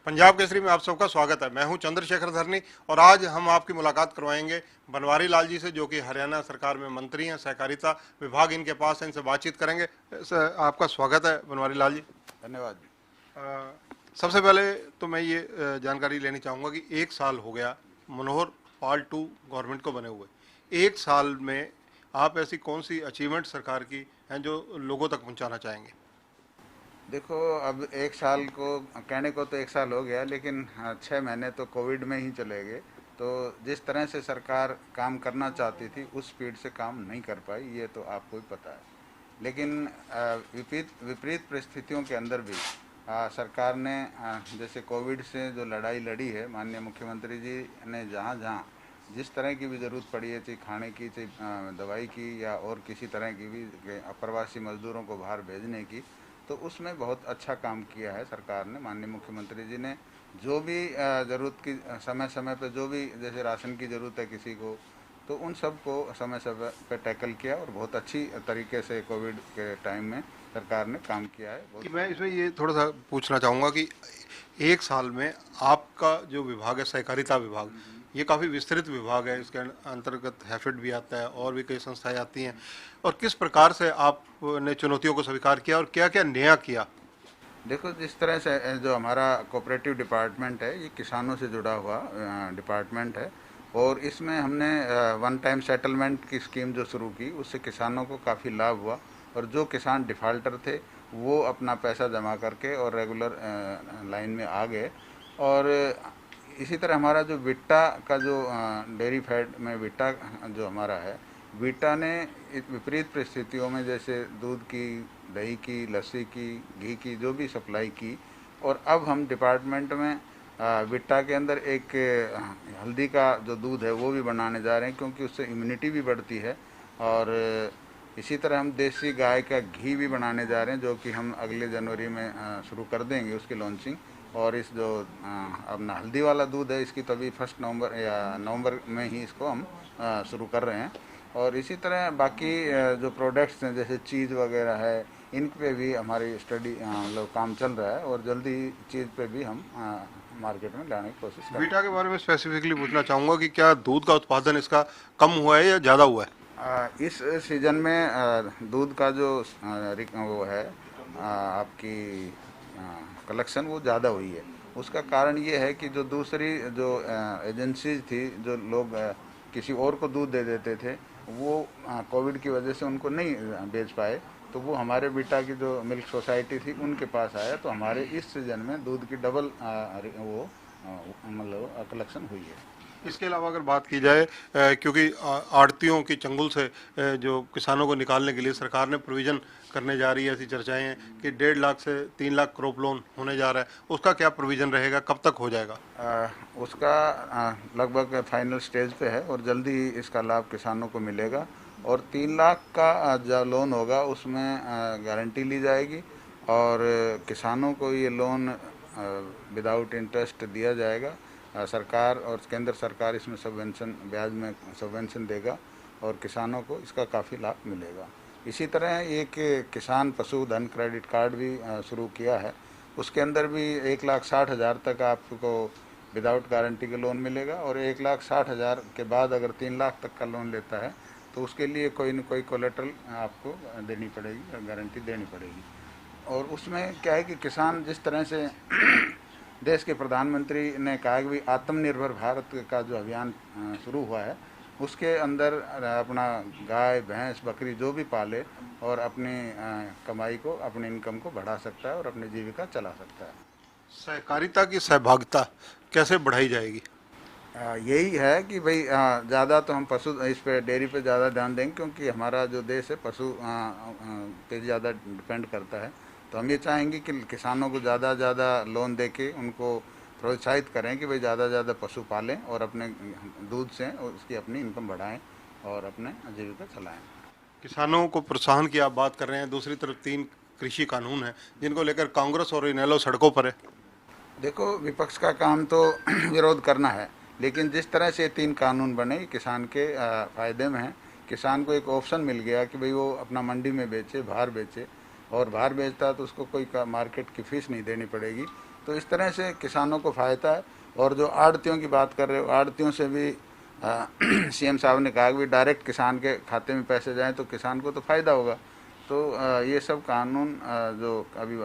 पंजाब केसरी में आप सबका स्वागत है। मैं हूं चंद्रशेखर धरनी और आज हम आपकी मुलाकात करवाएंगे बनवारी लाल जी से, जो कि हरियाणा सरकार में मंत्री हैं, सहकारिता विभाग इनके पास है। इनसे बातचीत करेंगे। आपका स्वागत है बनवारी लाल जी। धन्यवाद जी। अ, सबसे पहले तो मैं ये जानकारी लेनी चाहूँगा कि एक साल हो गया मनोहर पाल टू गवर्नमेंट को बने हुए। एक साल में आप ऐसी कौन सी अचीवमेंट सरकार की हैं जो लोगों तक पहुँचाना चाहेंगे? देखो, अब एक साल को कहने को तो एक साल हो गया, लेकिन 6 महीने तो कोविड में ही चले गए। तो जिस तरह से सरकार काम करना चाहती थी उस स्पीड से काम नहीं कर पाई, ये तो आपको भी पता है। लेकिन विपरीत विपरीत परिस्थितियों के अंदर भी सरकार ने जैसे कोविड से जो लड़ाई लड़ी है, माननीय मुख्यमंत्री जी ने जहाँ जहाँ जिस तरह की भी ज़रूरत पड़ी है, चाहे खाने की, चाहे दवाई की, या और किसी तरह की भी अप्रवासी मजदूरों को बाहर भेजने की, तो उसमें बहुत अच्छा काम किया है सरकार ने। माननीय मुख्यमंत्री जी ने जो भी ज़रूरत की समय समय पर, जो भी जैसे राशन की ज़रूरत है किसी को, तो उन सब को समय समय पर टैकल किया और बहुत अच्छी तरीके से कोविड के टाइम में सरकार ने काम किया है। कि बहुत मैं इसमें ये थोड़ा सा पूछना चाहूँगा कि एक साल में आपका जो विभाग है, सहकारिता विभाग, ये काफ़ी विस्तृत विभाग है। इसके अंतर्गत हैफेड भी आता है और भी कई संस्थाएं आती हैं। और किस प्रकार से आपने चुनौतियों को स्वीकार किया और क्या क्या नया किया? देखो, जिस तरह से जो हमारा कोऑपरेटिव डिपार्टमेंट है, ये किसानों से जुड़ा हुआ डिपार्टमेंट है। और इसमें हमने वन टाइम सेटलमेंट की स्कीम जो शुरू की, उससे किसानों को काफ़ी लाभ हुआ। और जो किसान डिफ़ाल्टर थे वो अपना पैसा जमा करके और रेगुलर लाइन में आ गए। और इसी तरह हमारा जो विट्टा का जो डेयरी फैट में विट्टा जो हमारा है, विट्टा ने इस विपरीत परिस्थितियों में, जैसे दूध की, दही की, लस्सी की, घी की जो भी सप्लाई की। और अब हम डिपार्टमेंट में विट्टा के अंदर एक हल्दी का जो दूध है वो भी बनाने जा रहे हैं, क्योंकि उससे इम्यूनिटी भी बढ़ती है। और इसी तरह हम देसी गाय का घी भी बनाने जा रहे हैं, जो कि हम अगले जनवरी में शुरू कर देंगे उसकी लॉन्चिंग। और इस जो अपना हल्दी वाला दूध है, इसकी तो अभी 1 नवंबर या नवंबर में ही इसको हम शुरू कर रहे हैं। और इसी तरह बाकी जो प्रोडक्ट्स हैं, जैसे चीज़ वगैरह है, इन पे भी हमारी स्टडी मतलब काम चल रहा है। और जल्दी चीज़ पे भी हम मार्केट में लाने की कोशिश कर रहे बीटा हैं। के बारे में स्पेसिफिकली पूछना चाहूँगा कि क्या दूध का उत्पादन इसका कम हुआ है या ज़्यादा हुआ है? इस सीज़न में दूध का जो वो है, आपकी कलेक्शन वो ज़्यादा हुई है। उसका कारण ये है कि जो दूसरी जो एजेंसीज थी, जो लोग किसी और को दूध दे देते थे, वो कोविड की वजह से उनको नहीं बेच पाए। तो वो हमारे बीटा की जो मिल्क सोसाइटी थी उनके पास आया, तो हमारे इस सीज़न में दूध की डबल वो मतलब कलेक्शन हुई है। इसके अलावा अगर बात की जाए, क्योंकि आड़तियों की चंगुल से जो किसानों को निकालने के लिए सरकार ने प्रोविज़न करने जा रही है, ऐसी चर्चाएं हैं कि 1.5 लाख से 3 लाख क्रॉप लोन होने जा रहा है। उसका क्या प्रोविज़न रहेगा, कब तक हो जाएगा? उसका लगभग फाइनल स्टेज पे है और जल्दी ही इसका लाभ किसानों को मिलेगा। और 3 लाख का जो लोन होगा उसमें गारंटी ली जाएगी। और किसानों को ये लोन विदाउट इंटरेस्ट दिया जाएगा। सरकार और केंद्र सरकार इसमें सबवेंशन, ब्याज में सबवेंशन देगा और किसानों को इसका काफ़ी लाभ मिलेगा। इसी तरह एक किसान पशुधन क्रेडिट कार्ड भी शुरू किया है। उसके अंदर भी 1,60,000 तक आपको विदाउट गारंटी का लोन मिलेगा। और 1,60,000 के बाद अगर 3 लाख तक का लोन लेता है तो उसके लिए कोई न कोई कोलेटरल आपको देनी पड़ेगी, गारंटी देनी पड़ेगी। और उसमें क्या है कि किसान जिस तरह से देश के प्रधानमंत्री ने कहा कि आत्मनिर्भर भारत का जो अभियान शुरू हुआ है, उसके अंदर अपना गाय, भैंस, बकरी जो भी पाले और अपनी कमाई को, अपनी इनकम को बढ़ा सकता है और अपनी जीविका चला सकता है। सहकारिता की सहभागिता कैसे बढ़ाई जाएगी? यही है कि भाई ज़्यादा तो हम पशु इस पे डेयरी पे ज़्यादा ध्यान देंगे, क्योंकि हमारा जो देश है पशु पे ज़्यादा डिपेंड करता है। तो हम ये चाहेंगे कि किसानों को ज़्यादा ज़्यादा लोन दे के उनको प्रोत्साहित करें कि भाई ज़्यादा ज़्यादा पशु पालें और अपने दूध से उसकी अपनी इनकम बढ़ाएं और अपने जीविका चलाएं। किसानों को प्रोत्साहन की आप बात कर रहे हैं, दूसरी तरफ 3 कृषि कानून हैं जिनको लेकर कांग्रेस और इनेलो सड़कों पर है। देखो, विपक्ष का काम तो विरोध करना है, लेकिन जिस तरह से 3 कानून बने किसान के फ़ायदे में है। किसान को एक ऑप्शन मिल गया कि भाई वो अपना मंडी में बेचे, बाहर बेचे। और बाहर बेचता है तो उसको कोई मार्केट की फ़ीस नहीं देनी पड़ेगी। तो इस तरह से किसानों को फ़ायदा है। और जो आड़तियों की बात कर रहे हो, आड़तियों से भी सीएम साहब ने कहा कि भी डायरेक्ट किसान के खाते में पैसे जाएं तो किसान को तो फ़ायदा होगा। तो ये सब कानून जो अभी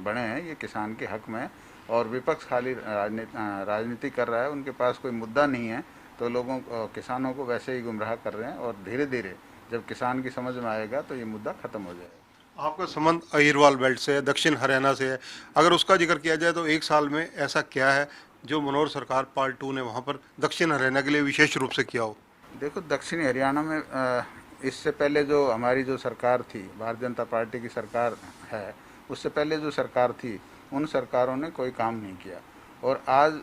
बने हैं ये किसान के हक में है। और विपक्ष खाली राजनीति कर रहा है, उनके पास कोई मुद्दा नहीं है, तो लोगों किसानों को वैसे ही गुमराह कर रहे हैं। और धीरे धीरे जब किसान की समझ में आएगा तो ये मुद्दा ख़त्म हो जाएगा। आपका संबंध अहिरवाल बेल्ट से है, दक्षिण हरियाणा से है। अगर उसका जिक्र किया जाए तो एक साल में ऐसा क्या है जो मनोहर सरकार पार्ट 2 ने वहाँ पर दक्षिण हरियाणा के लिए विशेष रूप से किया हो? देखो, दक्षिणी हरियाणा में इससे पहले जो हमारी जो सरकार थी, भारतीय जनता पार्टी की सरकार है, उससे पहले जो सरकार थी उन सरकारों ने कोई काम नहीं किया। और आज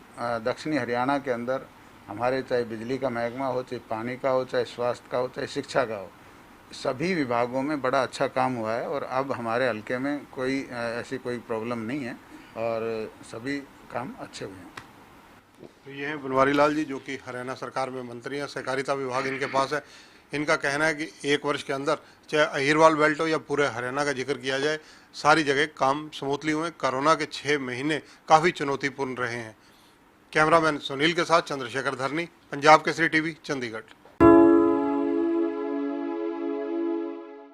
दक्षिणी हरियाणा के अंदर हमारे चाहे बिजली का महकमा हो, चाहे पानी का हो, चाहे स्वास्थ्य का हो, चाहे शिक्षा का हो, सभी विभागों में बड़ा अच्छा काम हुआ है। और अब हमारे हल्के में कोई ऐसी कोई प्रॉब्लम नहीं है और सभी काम अच्छे हुए हैं। तो ये हैं बनवारी लाल जी, जो कि हरियाणा सरकार में मंत्री हैं, सहकारिता विभाग इनके पास है। इनका कहना है कि 1 वर्ष के अंदर चाहे अहिरवाल बेल्ट हो या पूरे हरियाणा का जिक्र किया जाए, सारी जगह काम स्मूथली हुए। कोरोना के 6 महीने काफ़ी चुनौतीपूर्ण रहे हैं। कैमरामैन सुनील के साथ चंद्रशेखर धरनी, पंजाब केसरी टीवी, चंडीगढ़।